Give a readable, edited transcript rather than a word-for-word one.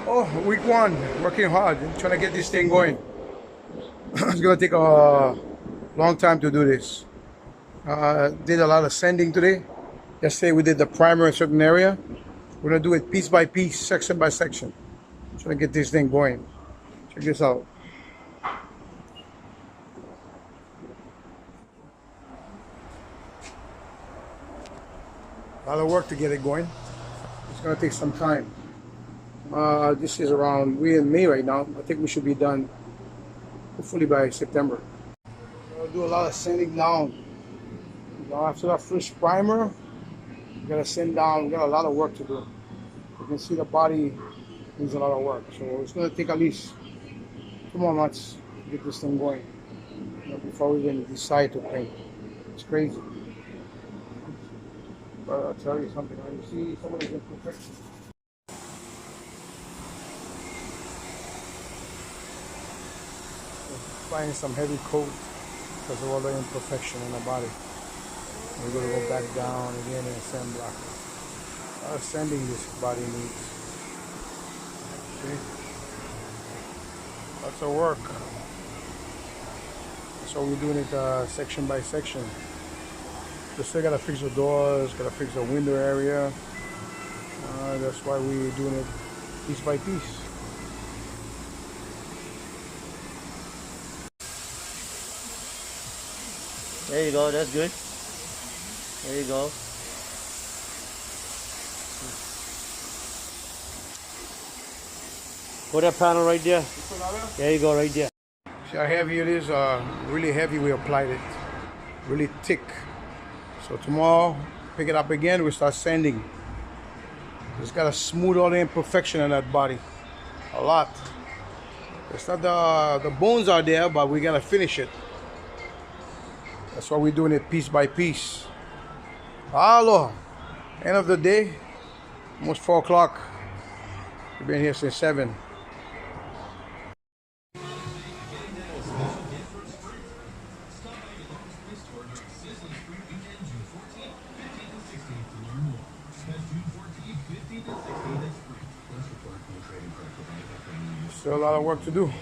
Oh, week one, working hard, trying to get this thing going. It's gonna take a long time to do this. Did a lot of sanding today. Yesterday we did the primer in a certain area. We're gonna do it piece by piece, section by section. Trying to get this thing going. Check this out. A lot of work to get it going. It's gonna take some time. This is around, we're in May right now. I think we should be done hopefully by September. I'll do a lot of sanding down. After that first primer, we gotta sand down. We got a lot of work to do. You can see the body needs a lot of work. So it's gonna take at least 2 more months to get this thing going, before we even decide to paint. It's crazy. But I'll tell you something. When you see somebody's imperfection, applying some heavy coat because of all the imperfection in the body. We're going to go back down again and sand block. A lot of sanding this body needs. See? Lots of work. So we're doing it section by section. Just still gotta fix the doors, gotta fix the window area. That's why we're doing it piece by piece. There you go, that's good. There you go. Put that panel right there. There you go, right there. See how heavy it is? Really heavy. We applied it. Really thick. So tomorrow, pick it up again. We start sanding. Just gotta smooth all the imperfection in that body. A lot. It's not the bones are there, but we gotta finish it. That's why we're doing it piece by piece. Hello. End of the day. Almost 4 o'clock. We've been here since 7. Still a lot of work to do.